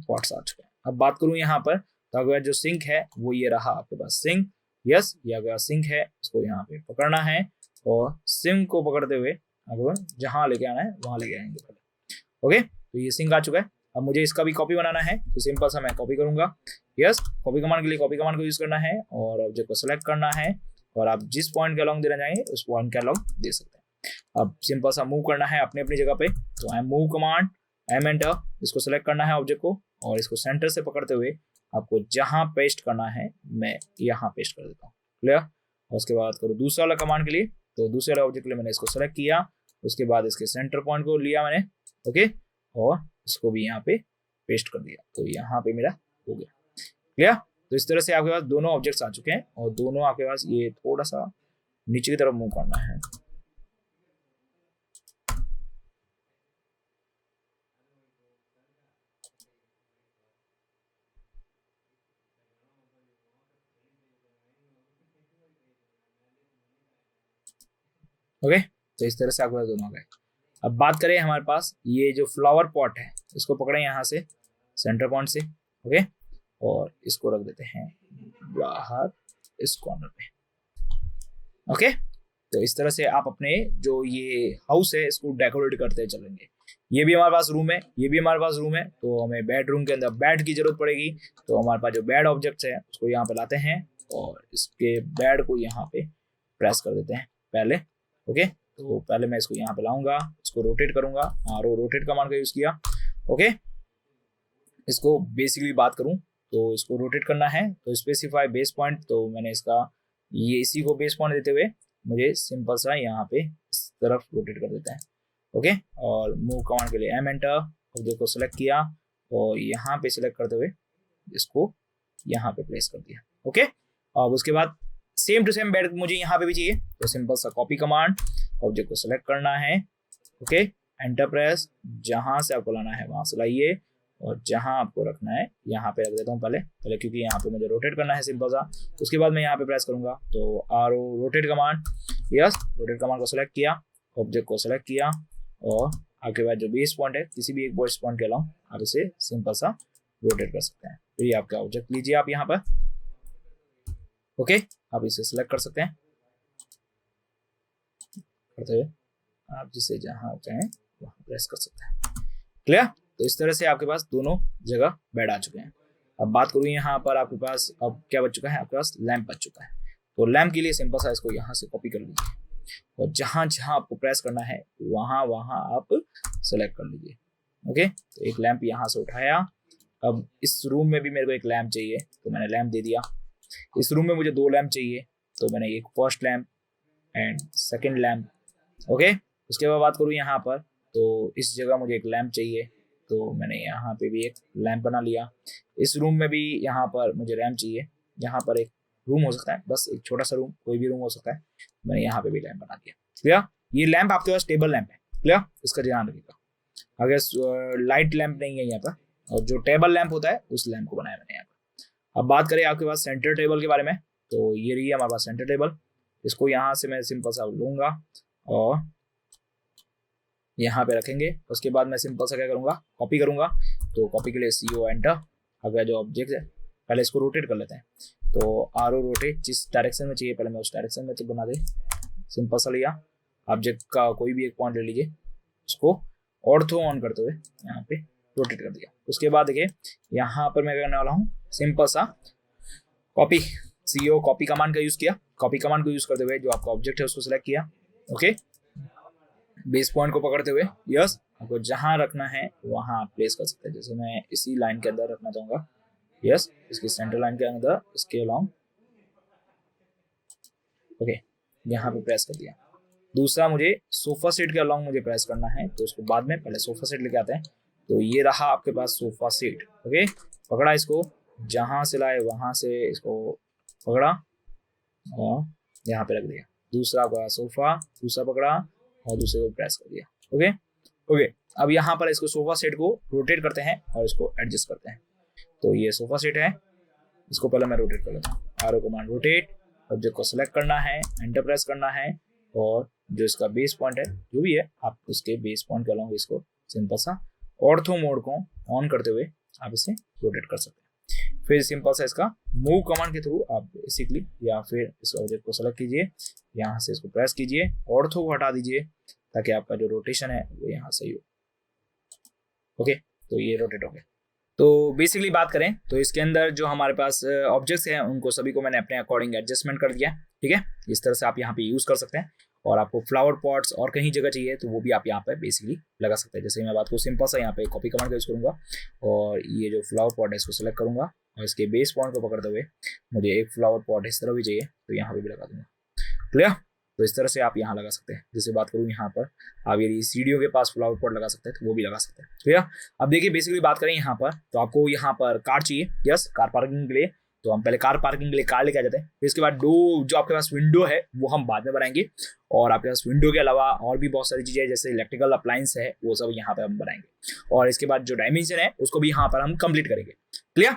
पॉट्स आ चुके हैं। अब बात करूँ यहाँ पर तो आपके पास जो सिंक है वो ये रहा आपके पास सिंक। यस, ये आपके पास सिंक है, इसको यहाँ पे पकड़ना है और सिंक को पकड़ते हुए आपको जहाँ लेके आना है वहां लेके आएंगे पहले। ओके, तो ये सिंक आ चुका है। अब मुझे इसका भी कॉपी बनाना है, तो सिंपल सा मैं कॉपी करूंगा। यस, कॉपी कमांड के लिए कॉपी कमांड को यूज करना है और ऑब्जेक्ट को सिलेक्ट करना है और आप जिस पॉइंट के अलॉन्ग देना चाहेंगे उस पॉइंट के अलॉन्ग दे सकते हैं। अब सिंपल सा मूव करना है अपनी अपनी जगह पे, तो M move command, M enter, इसको सिलेक्ट करना है ऑब्जेक्ट को और इसको सेंटर से पकड़ते हुए आपको जहां पेस्ट करना है मैं यहाँ पेस्ट कर देता हूँ। क्लियर? और उसके बाद करो दूसरा वाला कमांड के लिए, तो दूसरे वाले ऑब्जेक्ट के लिए मैंने इसको सेलेक्ट किया, उसके बाद इसके सेंटर पॉइंट को लिया मैंने। ओके, और इसको भी यहाँ पे पेस्ट कर दिया, तो यहाँ पे मेरा हो गया। क्लियर? तो इस तरह से आपके पास दोनों ऑब्जेक्ट्स आ चुके हैं और दोनों आपके पास ये थोड़ा सा नीचे की तरफ मूव करना है। ओके, तो इस तरह से आपके पास दोनों आ गए। अब बात करें हमारे पास ये जो फ्लावर पॉट है, इसको पकड़े यहाँ से सेंटर पॉइंट से, ओके, और इसको रख देते हैं बाहर इस कॉर्नर पे, ओके। तो इस तरह से आप अपने जो ये हाउस है इसको डेकोरेट करते चलेंगे। ये भी हमारे पास रूम है, ये भी हमारे पास रूम है, तो हमें बेडरूम के अंदर बेड की जरूरत पड़ेगी। तो हमारे पास जो बेड ऑब्जेक्ट्स है उसको यहाँ पे लाते हैं और इसके बेड को यहाँ पे प्रेस कर देते हैं पहले, ओके। तो पहले मैं इसको यहाँ पे लाऊंगा, इसको रोटेट करूंगा, रोटेट कमांड का यूज किया, ओके। इसको बेसिकली बात करूं तो इसको रोटेट करना है, तो स्पेसिफाई बेस पॉइंट, तो मैंने इसका ये इसी को बेस पॉइंट देते हुए मुझे सिंपल सा यहाँ पे इस तरफ रोटेट कर देता है, ओके। और मूव कमांड के लिए एम एंटर, ऑब्जेक्ट को सिलेक्ट किया और यहाँ पे सिलेक्ट करते हुए इसको यहाँ पे प्लेस कर दिया, ओके। अब उसके बाद सेम टू सेम बेड मुझे यहाँ पे भी चाहिए, तो सिंपल सा कॉपी कमांड, ऑब्जेक्ट को सिलेक्ट करना है, ओके, एंटर प्रेस, जहां से आपको लाना है वहां से लाइए और जहां आपको रखना है यहाँ पे रख देता हूँ पहले क्योंकि यहाँ पे मुझे रोटेट करना है सिंपल सा। उसके बाद मैं यहाँ पे प्रेस करूंगा तो R O rotate command, yes, rotate command को सिलेक्ट किया, ऑब्जेक्ट को सिलेक्ट किया और आपके बाद जो बेस पॉइंट है किसी भी एक बेस पॉइंट के अलावा आप इसे सिंपल सा रोटेट कर सकते हैं। तो ये आपका ऑब्जेक्ट लीजिए आप यहाँ पर, ओके, आप इसे सिलेक्ट कर सकते हैं करते हुए आप जिसे जहां चाहें वहां प्रेस कर सकते हैं, क्लियर। तो इस तरह से आपके पास दोनों जगह बेड आ चुके हैं। अब बात करूँ यहाँ पर आपके पास अब क्या बच चुका है, आपके पास लैंप बच चुका है। तो लैंप के लिए सिंपल सा इसको यहाँ से कॉपी कर लीजिए और जहां जहां आपको प्रेस करना है वहां वहां आप सेलेक्ट कर लीजिए, ओके। तो एक लैंप यहाँ से उठाया। अब इस रूम में भी मेरे को एक लैंप चाहिए तो मैंने लैंप दे दिया। इस रूम में मुझे 2 लैंप चाहिए तो मैंने एक first lamp and second lamp, okay. उसके बाद बात करूँ यहाँ पर तो इस जगह मुझे एक लैंप चाहिए तो मैंने यहाँ पे भी एक लैंप बना लिया। इस रूम में भी यहाँ पर मुझे लैंप चाहिए, यहाँ पर एक रूम हो सकता है, बस एक छोटा सा रूम, कोई भी रूम हो सकता है, मैंने यहाँ पे भी लैंप बना दिया, क्लियर। ये लैंप आपके पास टेबल लैंप है, क्लियर, इसका ध्यान रखिएगा। अगर लाइट लैंप नहीं है यहाँ पर और जो टेबल लैंप होता है उस लैंप को बनाया मैंने यहाँ पर। अब बात करें आपके पास सेंटर टेबल के बारे में, तो ये रही है हमारे पास सेंटर टेबल। इसको यहाँ से मैं सिंपल सा लूंगा और यहाँ पे रखेंगे। उसके बाद मैं सिंपल सा क्या करूँगा, कॉपी करूँगा। तो कॉपी के लिए CO एंटर। अगर जो ऑब्जेक्ट है पहले इसको रोटेट कर लेते हैं, तो आर ओ रोटेट, जिस डायरेक्शन में चाहिए पहले मैं उस डायरेक्शन में बना दे, सिंपल सा लिया। ऑब्जेक्ट का कोई भी एक पॉइंट ले लीजिए, उसको ऑर्थो ऑन करते हुए यहाँ पे रोटेट कर दिया। उसके बाद देखिए यहाँ पर मैं करने वाला हूँ सिंपल सा कॉपी, CO कॉपी कमांड का यूज किया। कॉपी कमांड को यूज करते हुए जो आपका ऑब्जेक्ट है उसको सिलेक्ट किया, ओके, बेस पॉइंट को पकड़ते हुए, यस, आपको जहां रखना है वहां आप प्लेस कर सकते हैं। जैसे मैं इसी लाइन के अंदर रखना चाहूंगा, यस, इसकी सेंटर लाइन के अंदर, इसके अलाउंग, ओके, यहाँ पे प्रेस कर दिया। दूसरा मुझे सोफा सेट के अलाउंग मुझे प्रेस करना है तो उसको बाद में, पहले सोफा सेट लेके आते हैं। तो ये रहा आपके पास सोफा सेट, ओके, पकड़ा, इसको जहां से लाए वहां से इसको पकड़ा और यहाँ पे रख दिया। दूसरा आपका सोफा, दूसरा पकड़ा और दूसरे को प्रेस कर दिया, ओके ओके। अब यहाँ पर इसको सोफा सेट को रोटेट करते हैं और इसको एडजस्ट करते हैं। तो ये सोफा सेट है, इसको पहले मैं रोटेट कर लेता हूँ। R O command rotate, object को सिलेक्ट करना है, एंटर प्रेस करना है और जो इसका बेस पॉइंट है जो भी है आप उसके बेस पॉइंट के अलाउंग इसको सिंपल सा ऑर्थो मोड को ऑन करते हुए आप इसे रोटेट कर सकते हैं। फिर सिंपल सा इसका मूव कमांड के थ्रू आप बेसिकली या फिर इस ऑब्जेक्ट को सेलेक्ट कीजिए, यहाँ से इसको प्रेस कीजिए, ऑर्थो को हटा दीजिए ताकि आपका जो रोटेशन है वो यहाँ सही हो, ओके। तो ये रोटेट हो गया। तो बेसिकली बात करें तो इसके अंदर जो हमारे पास ऑब्जेक्ट्स हैं उनको सभी को मैंने अपने अकॉर्डिंग एडजस्टमेंट कर दिया, ठीक है। इस तरह से आप यहाँ पे यूज कर सकते हैं और आपको फ्लावर पॉट्स और कहीं जगह चाहिए तो वो भी आप यहाँ पे बेसिकली लगा सकते हैं। जैसे मैं बात को सिंपल सा यहाँ पे कॉपी कमांड का यूज करूंगा और ये जो फ्लावर पॉट है इसको सेलेक्ट करूंगा और इसके बेस पॉइंट को पकड़ते हुए मुझे एक फ्लावर पॉट इस तरह भी चाहिए तो यहाँ पे भी लगा दूंगा, क्लियर। तो इस तरह से आप यहाँ लगा सकते हैं। जैसे बात करूँ यहाँ पर आप यदि सीढ़ियों के पास फ्लावर पॉट लगा सकते हैं तो वो भी लगा सकते हैं, ठीक है। अब देखिए बेसिकली बात करें यहाँ पर तो आपको यहाँ पर कार चाहिए, यस, कार पार्किंग के लिए। तो हम पहले कार पार्किंग के लिए कार लेके आ जाते हैं। फिर इसके बाद जो आपके पास विंडो है वो हम बाद में बनाएंगे और आपके पास विंडो के अलावा और भी बहुत सारी चीजें है जैसे इलेक्ट्रिकल अप्लायंस है वो सब यहाँ पे हम बनाएंगे और इसके बाद जो डायमेंशन है उसको भी यहाँ पर हम कंप्लीट करेंगे, क्लियर।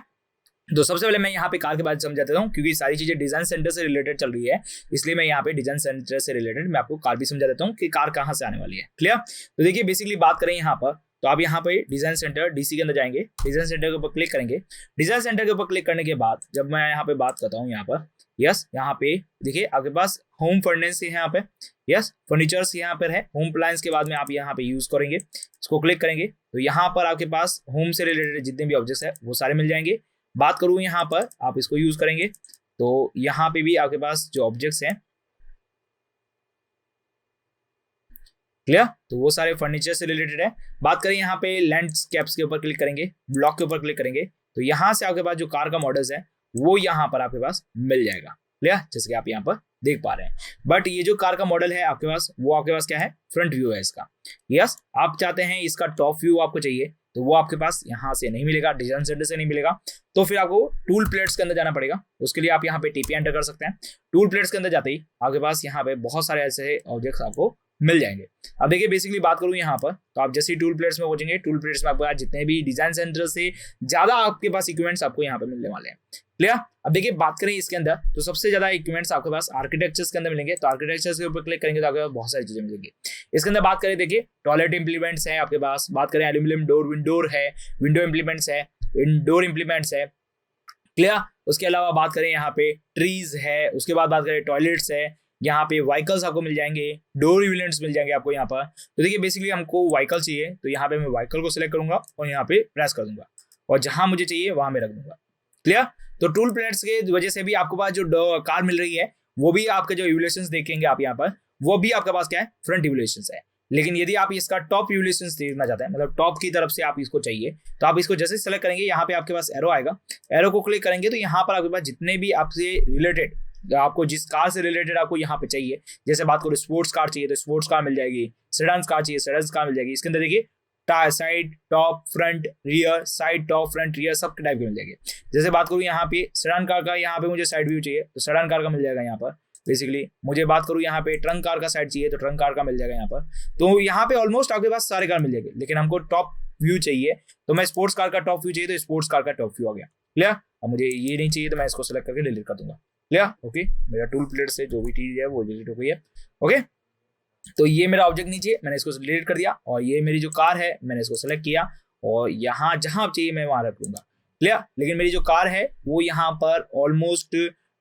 तो सबसे पहले मैं यहाँ पे कार के बारे में समझा देता हूँ, क्योंकि सारी चीजें डिजाइन सेंटर से रिलेटेड चल रही है, इसलिए मैं यहाँ पे डिजाइन सेंटर से रिलेटेड मैं आपको कार भी समझा देता हूँ कि कार कहाँ से आने वाली है। क्लियर? तो देखिए बेसिकली बात करें यहाँ पर, तो आप यहाँ पे डिजाइन सेंटर डीसी के अंदर जाएंगे, डिजाइन सेंटर के ऊपर क्लिक करेंगे। डिजाइन सेंटर के ऊपर क्लिक करने के बाद जब मैं यहाँ पे बात करता हूँ यहाँ पर, यस यहाँ पे देखिए आपके पास होम फर्नेस है यहाँ पे, यस फर्नीचर्स यहाँ पर है, होम अप्लायंस के बाद में आप यहाँ पे यूज करेंगे, इसको क्लिक करेंगे तो यहाँ पर आपके पास होम से रिलेटेड जितने भी ऑब्जेक्ट्स है वो सारे मिल जाएंगे। बात करूं यहाँ पर, आप इसको यूज करेंगे तो यहाँ पे भी आपके पास जो ऑब्जेक्ट्स हैं, क्लियर, तो वो सारे फर्नीचर से रिलेटेड है। बात करें यहाँ पे लैंडस्केप्स के ऊपर क्लिक करेंगे, ब्लॉक के ऊपर क्लिक करेंगे तो यहाँ से आपके पास जो कार का मॉडल्स है वो यहाँ पर आपके पास मिल जाएगा। क्लियर? जैसे कि आप यहाँ पर देख पा रहे हैं। बट ये जो कार का मॉडल है आपके पास, वो आपके पास क्या है, फ्रंट व्यू है इसका। यस, आप चाहते हैं इसका टॉप व्यू आपको चाहिए तो वो आपके पास यहाँ से नहीं मिलेगा, डिजाइन सेंटर से नहीं मिलेगा, तो फिर आपको टूल प्लेट्स के अंदर जाना पड़ेगा। उसके लिए आप यहाँ पे टीपी एंटर कर सकते हैं। टूल प्लेट्स के अंदर जाते ही आपके पास यहाँ पे बहुत सारे ऐसे ऑब्जेक्ट्स आपको मिल जाएंगे। अब देखिए बेसिकली बात करूं यहाँ पर, तो आप जैसे ही टूल प्लेट्स में पहुंचेंगे, टूल प्लेट्स में आपके पास जितने भी डिजाइन सेंटर से ज्यादा आपके पास इक्विपमेंट्स आपको यहाँ पे मिलने वाले हैं। क्लियर? अब देखिए बात करें इसके अंदर, तो सबसे ज्यादा इक्विपमेंट्स आपके पास आर्किटेक्चर्स के अंदर मिलेंगे। तो आर्किटेक्चर्स के ऊपर क्लिक करेंगे तो आपके पास बहुत सारी चीजें मिलेंगी। इसके अंदर बात करें, देखिए टॉयलेट इंप्लीमेंट्स है आपके पास, बात करें एल्यूमिनियम डोर विंडोर है, विंडो इंप्लीमेंट्स है, इंडोर इंप्लीमेंट्स है। क्लियर? उसके अलावा बात करें यहाँ पे ट्रीज है, उसके बाद बात करें टॉयलेट्स है, यहाँ पे व्हीकल्स आपको मिल जाएंगे, डोर यूनिट्स मिल जाएंगे आपको यहाँ पर। तो देखिए बेसिकली हमको व्हीकल चाहिए तो यहाँ पे मैं व्हीकल को सिलेक्ट करूंगा और यहाँ पे प्रेस कर दूंगा और जहां मुझे चाहिए वहां मैं रख दूंगा। क्लियर? तो टूल प्लेट्स के वजह से भी आपको पास जो कार मिल रही है वो भी आपके जो इवोल्यूशंस देखेंगे आप यहाँ पर, वो भी आपके पास क्या है, फ्रंट इवोल्यूशंस है। लेकिन यदि आप इसका टॉप इवोल्यूशंस देखना चाहते हैं, मतलब टॉप की तरफ से आप इसको चाहिए, तो आप इसको जैसे सेलेक्ट करेंगे यहाँ पे आपके पास एरो आएगा, एरो को क्लिक करेंगे तो यहाँ पर आपके पास जितने भी आपसे रिलेटेड, आपको जिस कार से रिलेटेड आपको यहाँ पे चाहिए, जैसे बात करो स्पोर्ट्स कार चाहिए तो स्पोर्ट्स कार मिल जाएगी, सेडान कार चाहिए सेडान कार मिल जाएगी। इसके अंदर देखिए side top front rear, side top front rear सब टाइप के मिल जाएंगे। जैसे बात करूँ यहाँ पे सेडान कार का, यहाँ पे मुझे साइड व्यू चाहिए तो सेडान कार का मिल जाएगा यहाँ पर। बेसिकली मुझे बात करूँ यहाँ पे ट्रंक कार का साइड चाहिए तो ट्रंक कार का मिल जाएगा यहाँ पर। तो यहाँ पे ऑलमोस्ट आपके पास सारे कार मिल जाएंगे, लेकिन हमको टॉप व्यू चाहिए तो मैं स्पोर्ट्स कार का टॉप व्यू चाहिए तो स्पोर्ट्स कार का टॉप व्यू आ गया। क्लियर? अब मुझे ये नहीं चाहिए तो मैं इसको सेलेक्ट करके डिलीट कर दूंगा। क्लियर? ओके, मेरा टूल प्लेट से जो भी चीज है वो डिलीट हो गई है। ओके, तो ये मेरा ऑब्जेक्ट नहीं चाहिए, मैंने इसको डिलीट कर दिया और ये मेरी जो कार है मैंने इसको सेलेक्ट किया और यहाँ जहां चाहिए मैं वहां रख लूंगा। क्लियर? लेकिन मेरी जो कार है वो यहाँ पर ऑलमोस्ट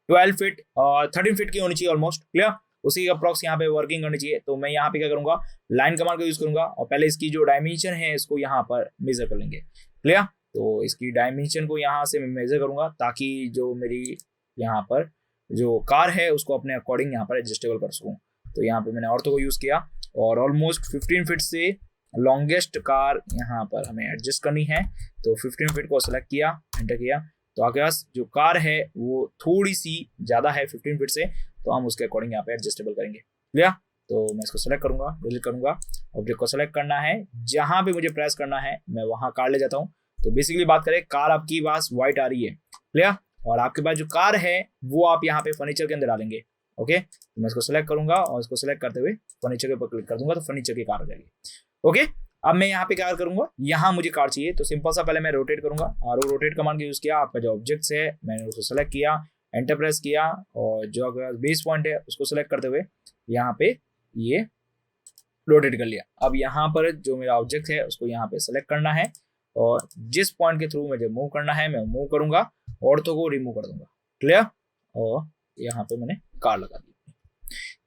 12 फीट और 13 फीट की होनी चाहिए ऑलमोस्ट। क्लियर? उसी का अप्रॉक्स यहाँ पे वर्किंग करनी चाहिए। तो मैं यहाँ पे क्या करूंगा, लाइन कमांड का यूज करूंगा और पहले इसकी जो डायमेंशन है इसको यहाँ पर मेजर कर लेंगे। क्लियर? तो इसकी डायमेंशन को यहाँ से मैं मेजर करूंगा ताकि जो मेरी यहाँ पर जो कार है उसको अपने अकॉर्डिंग यहाँ पर एडजस्टेबल कर सकूँ। तो यहाँ पे मैंने ऑर्थो को यूज किया और ऑलमोस्ट 15 फीट से लॉन्गेस्ट कार यहाँ पर हमें एडजस्ट करनी है। तो 15 फीट को सेलेक्ट किया, एंटर किया, तो आपके पास जो कार है वो थोड़ी सी ज्यादा है 15 फीट से, तो हम उसके अकॉर्डिंग यहाँ पे एडजस्टेबल करेंगे। क्लियर? तो मैं इसको सेलेक्ट करूंगा, डिलीट करूंगा, ऑब्जेक्ट को सेलेक्ट करना है, जहां पे मुझे प्रेस करना है मैं वहां कार ले जाता हूँ। तो बेसिकली बात करें, कार आपकी पास व्हाइट आ रही है। क्लियर? और आपके पास जो कार है वो आप यहाँ पे फर्नीचर के अंदर डालेंगे। ओके, तो मैं इसको सेलेक्ट करूंगा और इसको सेलेक्ट करते हुए फर्नीचर के ऊपर क्लिक कर दूंगा तो फर्नीचर की कार हो जाएगी। ओके, अब मैं यहाँ पे क्या करूंगा, यहाँ मुझे कार चाहिए तो सिंपल सा पहले मैं रोटेट करूंगा और वो रोटेट कमांड का यूज किया। आपका जो ऑब्जेक्ट्स है मैंने उसको सेलेक्ट किया, एंटर प्रेस किया और जो बेस पॉइंट है उसको सेलेक्ट करते हुए यहाँ पे ये रोटेट कर लिया। अब यहाँ पर जो मेरा ऑब्जेक्ट है उसको यहाँ पे सेलेक्ट करना है और जिस पॉइंट के थ्रू मुझे मूव करना है मैं मूव करूंगा, ऑर्थो को रिमूव कर दूंगा। क्लियर? और यहाँ पे मैंने कार लगा दी।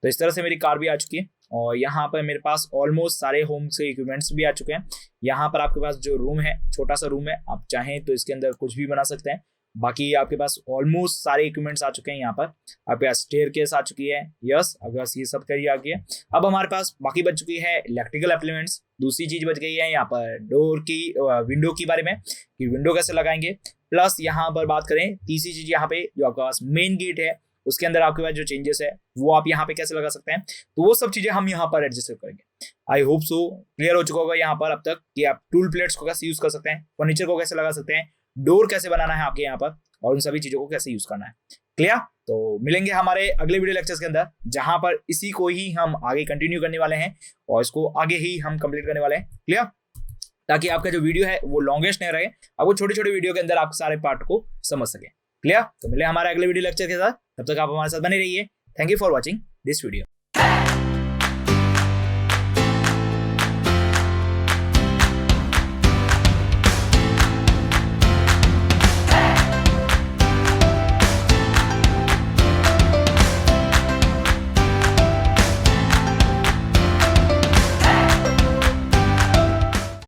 तो इस तरह से मेरी कार भी आ चुकी है और यहाँ पर मेरे पास ऑलमोस्ट सारे होम से इक्विपमेंट्स भी आ चुके हैं। यहाँ पर आपके पास जो रूम है, छोटा सा रूम है, आप चाहें तो इसके अंदर कुछ भी बना सकते हैं। बाकी आपके पास ऑलमोस्ट सारे इक्विपमेंट्स आ चुके हैं। यहाँ पर आपके पास स्टेयरकेस आ चुकी है, यस, अगर ये सब करिए आ गया। अब हमारे पास बाकी बच चुकी है इलेक्ट्रिकल एप्लीमेंट्स। दूसरी चीज बच गई है यहाँ पर डोर की, विंडो के बारे में कि विंडो कैसे लगाएंगे। प्लस यहाँ पर बात करें तीसरी चीज, यहाँ पे जो आपके पास मेन गेट है उसके अंदर आपके पास जो चेंजेस है वो आप यहाँ पे कैसे लगा सकते हैं। तो वो सब चीजें हम यहाँ पर एडजस्ट करेंगे। आई होप सो क्लियर हो चुका होगा यहाँ पर अब तक कि आप टूल प्लेट्स को कैसे यूज कर सकते हैं, फर्नीचर को कैसे लगा सकते हैं, डोर कैसे बनाना है आपके यहाँ पर और उन सभी चीजों को कैसे यूज करना है। क्लियर? तो मिलेंगे हमारे अगले वीडियो लेक्चर्स के अंदर, जहां पर इसी को ही हम आगे कंटिन्यू करने वाले हैं और इसको आगे ही हम कंप्लीट करने वाले हैं। क्लियर? ताकि आपका जो वीडियो है वो लॉन्गेस्ट नहीं रहे, आपको छोटे छोटे वीडियो के अंदर आप सारे पार्ट को समझ सके। क्लियर? तो मिले हमारे अगले वीडियो लेक्चर के साथ, तब तक आप हमारे साथ बने रहिए। Thank you for watching this video.